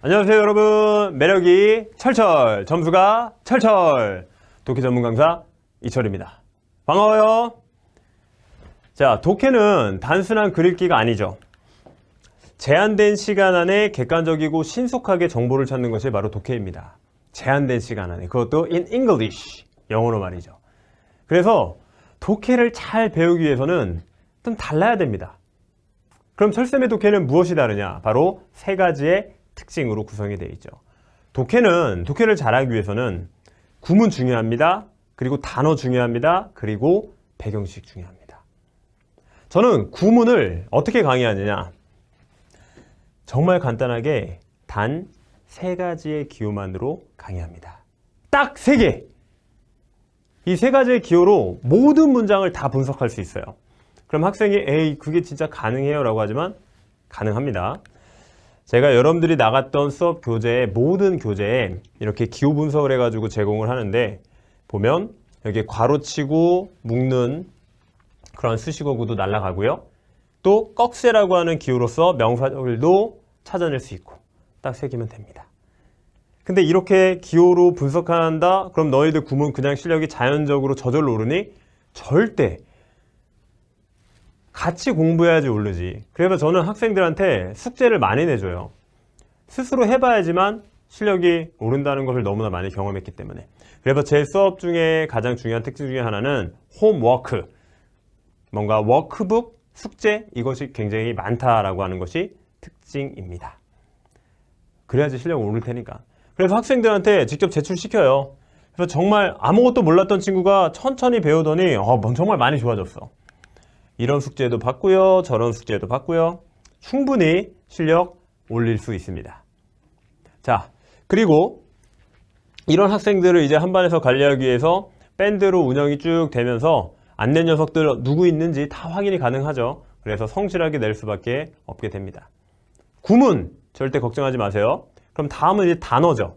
안녕하세요 여러분, 매력이 철철, 점수가 철철, 독해 전문 강사 이철입니다. 반가워요. 자, 독해는 단순한 글읽기가 아니죠. 제한된 시간 안에 객관적이고 신속하게 정보를 찾는 것이 바로 독해입니다. 제한된 시간 안에, 그것도 in English, 영어로 말이죠. 그래서 독해를 잘 배우기 위해서는 좀 달라야 됩니다. 그럼 철쌤의 독해는 무엇이 다르냐? 바로 세 가지의 특징으로 구성이 되어 있죠. 독해를 잘하기 위해서는 구문 중요합니다. 그리고 단어 중요합니다. 그리고 배경식 중요합니다. 저는 구문을 어떻게 강의하느냐? 정말 간단하게 단 세 가지의 기호만으로 강의합니다. 딱 세 개! 이 세 가지의 기호로 모든 문장을 다 분석할 수 있어요. 그럼 학생이 에이 그게 진짜 가능해요? 라고 하지만 가능합니다. 제가 여러분들이 나갔던 수업 교재에 모든 교재에 이렇게 기호 분석을 해가지고 제공을 하는데 보면 여기 괄호치고 묶는 그런 수식어구도 날아가고요. 또 꺽쇠라고 하는 기호로서 명사절도 찾아낼 수 있고 딱 세 개면 됩니다. 근데 이렇게 기호로 분석한다? 그럼 너희들 구문 그냥 실력이 자연적으로 저절로 오르니? 절대! 같이 공부해야지 오르지. 그래서 저는 학생들한테 숙제를 많이 내줘요. 스스로 해봐야지만 실력이 오른다는 것을 너무나 많이 경험했기 때문에. 그래서 제 수업 중에 가장 중요한 특징 중에 하나는 홈워크, 뭔가 워크북, 숙제, 이것이 굉장히 많다라고 하는 것이 특징입니다. 그래야지 실력이 오를 테니까. 그래서 학생들한테 직접 제출시켜요. 그래서 정말 아무것도 몰랐던 친구가 천천히 배우더니 정말 많이 좋아졌어. 이런 숙제도 받고요, 저런 숙제도 받고요. 충분히 실력 올릴 수 있습니다. 자, 그리고 이런 학생들을 이제 한 반에서 관리하기 위해서 밴드로 운영이 쭉 되면서 안 낸 녀석들 누구 있는지 다 확인이 가능하죠. 그래서 성실하게 낼 수밖에 없게 됩니다. 구문 절대 걱정하지 마세요. 그럼 다음은 이제 단어죠.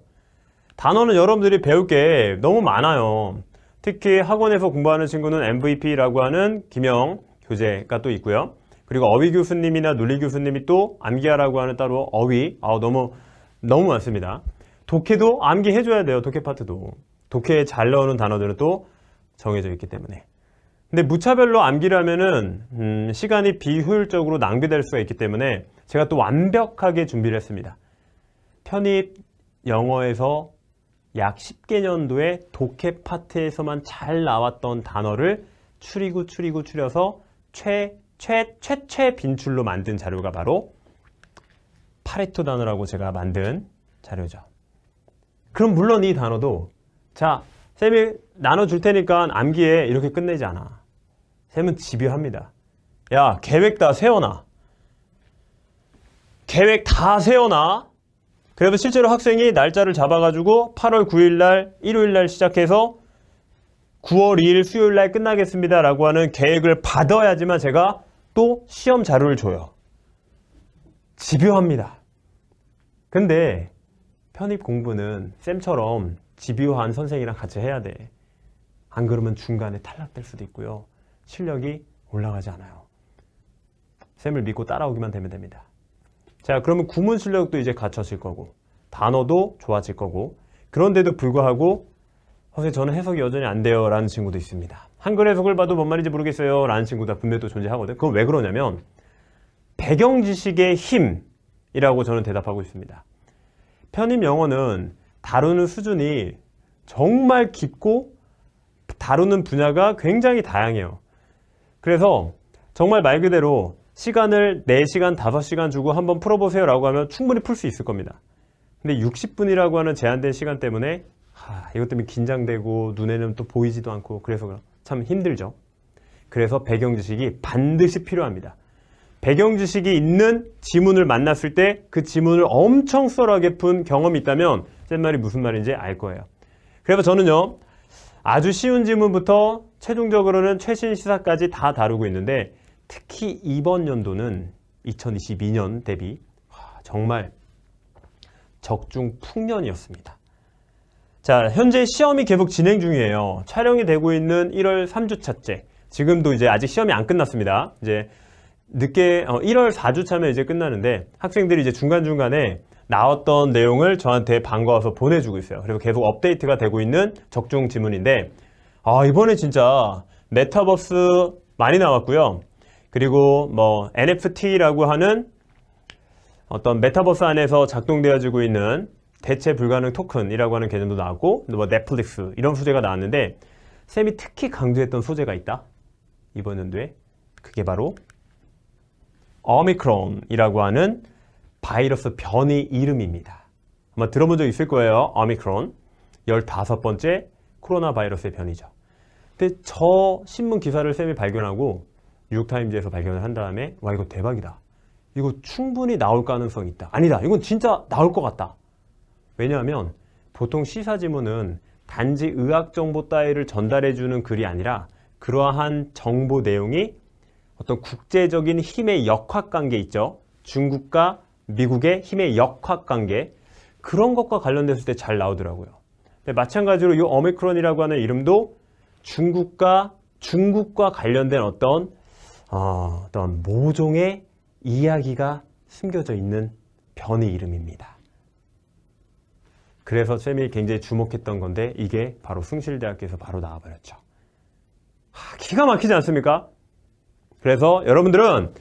단어는 여러분들이 배울 게 너무 많아요. 특히 학원에서 공부하는 친구는 MVP라고 하는 기명 교재가 또 있고요. 그리고 어휘 교수님이나 논리 교수님이 또 암기하라고 하는 따로 어휘, 너무 많습니다. 독해도 암기해줘야 돼요. 독해 파트도. 독해에 잘 나오는 단어들은 또 정해져 있기 때문에. 근데 무차별로 암기를 하면은 시간이 비효율적으로 낭비될 수가 있기 때문에 제가 또 완벽하게 준비를 했습니다. 편입 영어에서 약 10개년도에 독해 파트에서만 잘 나왔던 단어를 추려서 최 빈출로 만든 자료가 바로 파레토 단어라고 제가 만든 자료죠. 그럼 물론 이 단어도 자, 쌤이 나눠줄 테니까 암기해 이렇게 끝내지 않아. 쌤은 집요합니다. 야, 계획 다 세워놔. 계획 다 세워놔. 그래서 실제로 학생이 날짜를 잡아가지고 8월 9일날 일요일날 시작해서 9월 2일 수요일날 끝나겠습니다 라고 하는 계획을 받아야지만 제가 또 시험 자료를 줘요. 집요합니다. 근데 편입 공부는 쌤처럼 집요한 선생이랑 같이 해야 돼. 안 그러면 중간에 탈락될 수도 있고요. 실력이 올라가지 않아요. 쌤을 믿고 따라오기만 되면 됩니다. 자, 그러면 구문 실력도 이제 갖춰질 거고 단어도 좋아질 거고 그런데도 불구하고 선생님 저는 해석이 여전히 안 돼요 라는 친구도 있습니다. 한글 해석을 봐도 뭔 말인지 모르겠어요 라는 친구도 분명히 또 존재하거든. 그건 왜 그러냐면 배경 지식의 힘이라고 저는 대답하고 있습니다. 편입 영어는 다루는 수준이 정말 깊고 다루는 분야가 굉장히 다양해요. 그래서 정말 말 그대로 시간을 4시간, 5시간 주고 한번 풀어보세요 라고 하면 충분히 풀 수 있을 겁니다. 근데 60분이라고 하는 제한된 시간 때문에 이것 때문에 긴장되고 눈에는 또 보이지도 않고 그래서 참 힘들죠. 그래서 배경 지식이 반드시 필요합니다. 배경 지식이 있는 지문을 만났을 때 그 지문을 엄청 수월하게 푼 경험이 있다면 쌤 말이 무슨 말인지 알 거예요. 그래서 저는요 아주 쉬운 지문부터 최종적으로는 최신 시사까지 다 다루고 있는데 특히 이번 연도는 2022년 대비 정말 적중풍년이었습니다. 자, 현재 시험이 계속 진행 중이에요. 촬영이 되고 있는 1월 3주차째. 지금도 이제 아직 시험이 안 끝났습니다. 이제 늦게 1월 4주차면 이제 끝나는데 학생들이 이제 중간중간에 나왔던 내용을 저한테 반가워서 보내주고 있어요. 그리고 계속 업데이트가 되고 있는 적중 지문인데 이번에 진짜 메타버스 많이 나왔고요. 그리고 뭐 NFT라고 하는 어떤 메타버스 안에서 작동되어지고 있는 대체 불가능 토큰이라고 하는 개념도 나왔고 뭐 넷플릭스 이런 소재가 나왔는데 쌤이 특히 강조했던 소재가 있다. 이번 연도에 그게 바로 오미크론이라고 하는 바이러스 변이 이름입니다. 아마 들어본 적 있을 거예요. 오미크론 15번째 코로나 바이러스의 변이죠. 근데 저 신문 기사를 쌤이 발견하고 뉴욕타임즈에서 발견을 한 다음에 와 이거 대박이다. 이거 충분히 나올 가능성이 있다. 아니다. 이건 진짜 나올 것 같다. 왜냐하면 보통 시사지문은 단지 의학 정보 따위를 전달해주는 글이 아니라 그러한 정보 내용이 어떤 국제적인 힘의 역학관계 있죠. 중국과 미국의 힘의 역학관계 그런 것과 관련됐을 때 잘 나오더라고요. 근데 마찬가지로 이 오미크론이라고 하는 이름도 중국과 관련된 어떤 모종의 이야기가 숨겨져 있는 변이 이름입니다. 그래서 쌤이 굉장히 주목했던 건데 이게 바로 숭실대학교에서 바로 나와버렸죠. 기가 막히지 않습니까? 그래서 여러분들은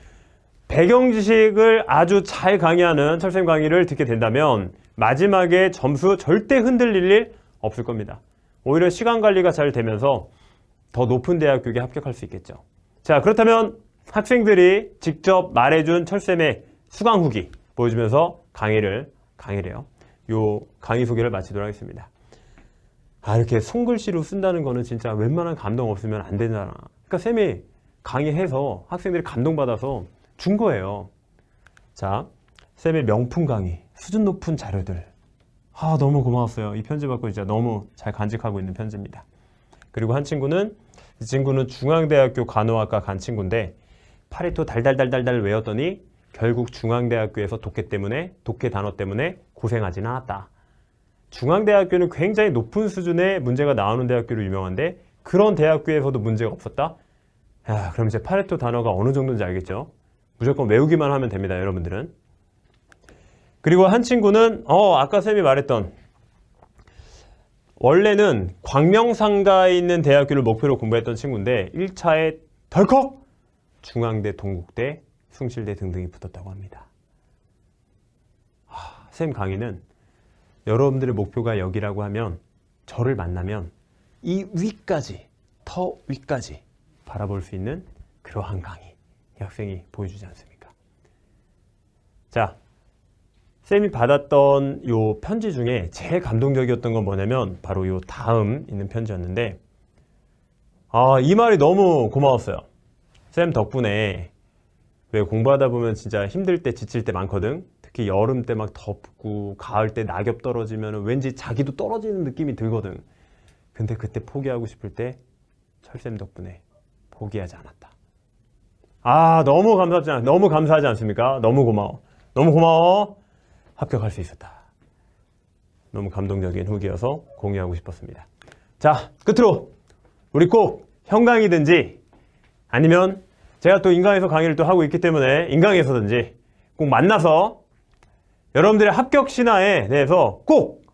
배경 지식을 아주 잘 강의하는 철쌤 강의를 듣게 된다면 마지막에 점수 절대 흔들릴 일 없을 겁니다. 오히려 시간 관리가 잘 되면서 더 높은 대학교에 합격할 수 있겠죠. 자, 그렇다면 학생들이 직접 말해준 철쌤의 수강 후기 보여주면서 강의래요. 요 강의 소개를 마치도록 하겠습니다. 이렇게 손글씨로 쓴다는 거는 진짜 웬만한 감동 없으면 안 되잖아. 그러니까 쌤이 강의해서 학생들이 감동받아서 준 거예요. 자, 쌤의 명품 강의, 수준 높은 자료들. 너무 고마웠어요. 이 편지 받고 진짜 너무 잘 간직하고 있는 편지입니다. 그리고 이 친구는 중앙대학교 간호학과 간 친구인데 파레토 달달달달달 외웠더니 결국 중앙대학교에서 독해 단어 때문에 고생하진 않았다. 중앙대학교는 굉장히 높은 수준의 문제가 나오는 대학교로 유명한데 그런 대학교에서도 문제가 없었다? 그럼 이제 파레토 단어가 어느 정도인지 알겠죠? 무조건 외우기만 하면 됩니다, 여러분들은. 그리고 한 친구는 아까 쌤이 말했던 원래는 광명상가에 있는 대학교를 목표로 공부했던 친구인데 1차에 덜컥 중앙대, 동국대, 숭실대 등등이 붙었다고 합니다. 쌤 강의는 여러분들의 목표가 여기라고 하면 저를 만나면 이 위까지, 더 위까지 바라볼 수 있는 그러한 강의 이 학생이 보여주지 않습니까? 자, 쌤이 받았던 요 편지 중에 제일 감동적이었던 건 뭐냐면 바로 요 다음 있는 편지였는데 이 말이 너무 고마웠어요. 쌤 덕분에 왜 공부하다 보면 진짜 힘들 때 지칠 때 많거든. 특히 여름 때 막 덥고 가을 때 낙엽 떨어지면 왠지 자기도 떨어지는 느낌이 들거든. 근데 그때 포기하고 싶을 때 철쌤 덕분에 포기하지 않았다. 너무 감사하지 않습니까? 너무 고마워. 합격할 수 있었다. 너무 감동적인 후기여서 공유하고 싶었습니다. 자, 끝으로 우리 꼭 현강이든지 아니면 제가 또 인강에서 강의를 또 하고 있기 때문에 인강에서든지 꼭 만나서 여러분들의 합격 신화에 대해서 꼭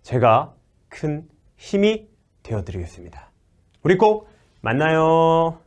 제가 큰 힘이 되어드리겠습니다. 우리 꼭 만나요.